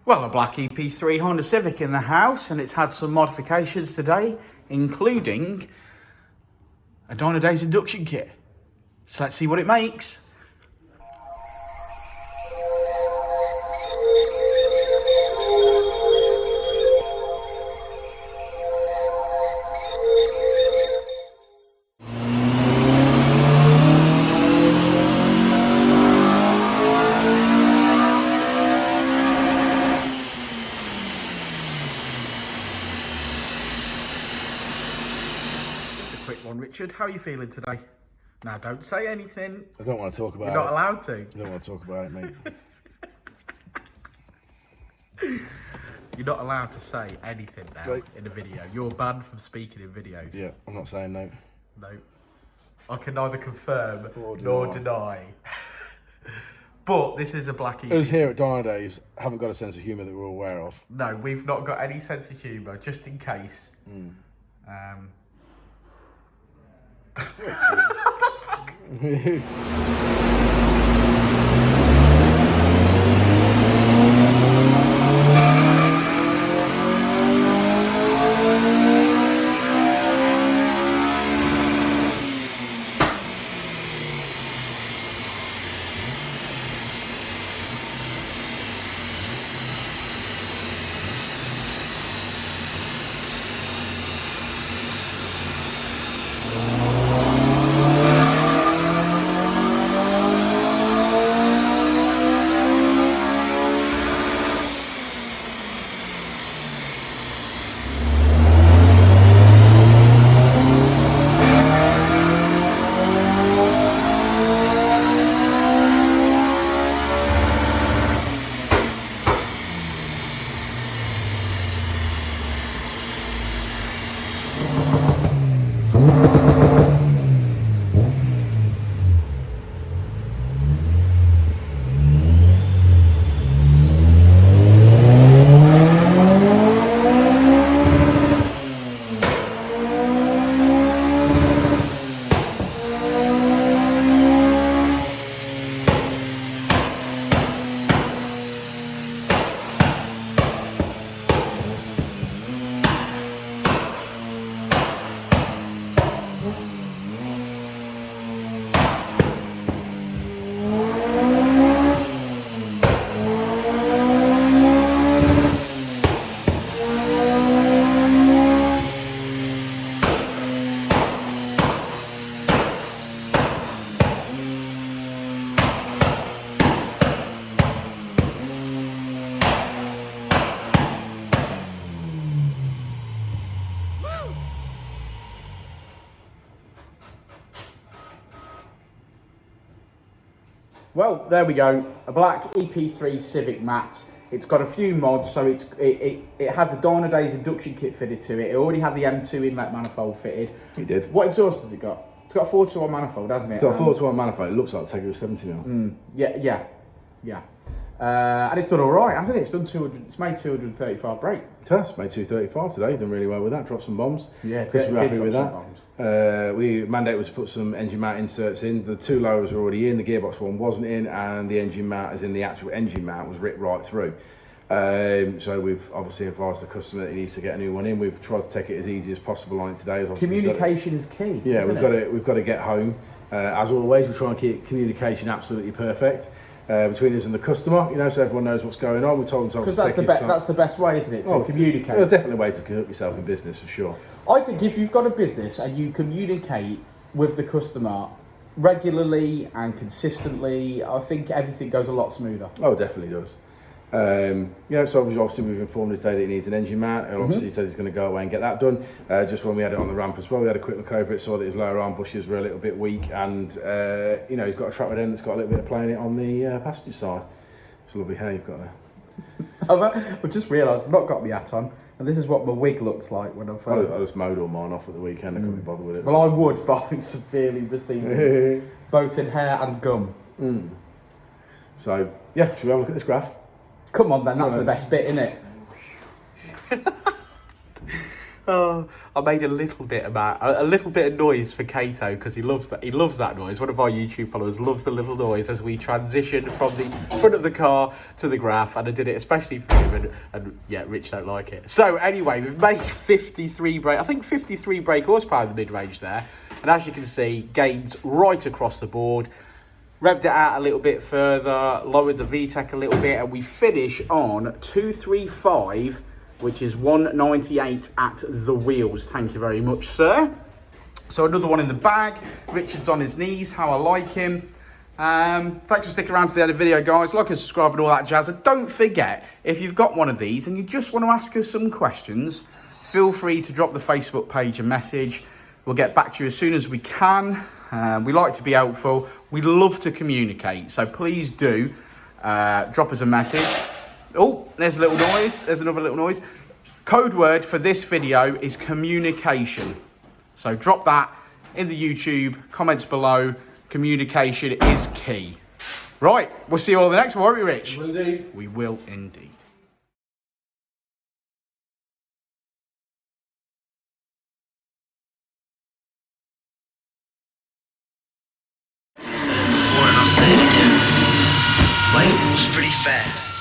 Well, a black EP3 Honda Civic in the house, and it's had some modifications today, including a Dynodaze induction kit. So let's see what it makes. Quick one, Richard. How are you feeling today? Now, don't say anything. I don't want to talk about it. You're not allowed to. I don't want to talk about it, mate. You're not allowed to say anything now Right. in a video. You're banned from speaking in videos. Yeah, I'm not saying no. No. I can neither confirm Or nor deny. But this is a black EP. Us here at Dynodaze haven't got a sense of humour that we're aware of. No, we've not got any sense of humour, just in case. Well, there we go. A black EP3 Civic Max. It's got a few mods, so it had the Dynodaze induction kit fitted to it. It already had the M2 inlet manifold fitted. It did. What exhaust has it got? It's got a 4-to-1 manifold, hasn't it? It's got a 4-to-1 manifold. It looks like it's taking a 70mm. Yeah. And it's done all right, hasn't it? It's done 200. It's made 235 brake. It has. Made 235 today. Done really well with that. Dropped some bombs. Yeah, Chris was happy with that. Bombs. Mandate was to put some engine mount inserts in. The two lowers were already in. The gearbox one wasn't in, and the engine mount, as in the actual engine mount, was ripped right through. So we've obviously advised the customer that he needs to get a new one in. We've tried to take it as easy as possible on it today. Communication is key. Yeah, we've got to get home. As always, we try and keep communication absolutely perfect between us and the customer. You know, so everyone knows what's going on. We told them to take his time. That's the best way, isn't it? To communicate. Well, definitely a way to conduct yourself in business for sure. I think if you've got a business and you communicate with the customer regularly and consistently, I think everything goes a lot smoother. Oh, it definitely does. So obviously we've informed him today that he needs an engine mount, and obviously he says he's going to go away and get that done. Just when we had it on the ramp as well, we had a quick look over it, saw that his lower arm bushes were a little bit weak, and he's got a trapper end that's got a little bit of play in it on the passenger side. It's a lovely hair you've got there. I've just realised I've not got my hat on, and this is what my wig looks like when I've... I just mowed all mine off at the weekend. I couldn't be bothered with it. Well, I would, but I'm severely receding, both in hair and gum. So, yeah, should we have a look at this graph? Come on then, that's the best bit, isn't it? Oh, I made a little bit of noise for Kato because he loves that. He loves that noise. One of our YouTube followers loves the little noise as we transition from the front of the car to the graph, and I did it especially for him. And yeah, Rich don't like it. So anyway, we've made 53 brake horsepower in the mid range there, and as you can see, gains right across the board. Revved it out a little bit further, lowered the Vtec a little bit, and we finish on 235, which is 198 at the wheels. Thank you very much, sir. So another one in the bag. Richard's on his knees, how I like him. Thanks for sticking around to the end of the video, guys. Like and subscribe and all that jazz. And don't forget, if you've got one of these and you just want to ask us some questions, feel free to drop the Facebook page a message. We'll get back to you as soon as we can. We like to be helpful. We love to communicate. So please do drop us a message. Oh, there's a little noise. There's another little noise. Code word for this video is communication. So drop that in the YouTube comments below. Communication is key. Right, we'll see you all in the next one, won't we, Rich? We will indeed. We will indeed. Said it before and I'll say it again. Life moves pretty fast.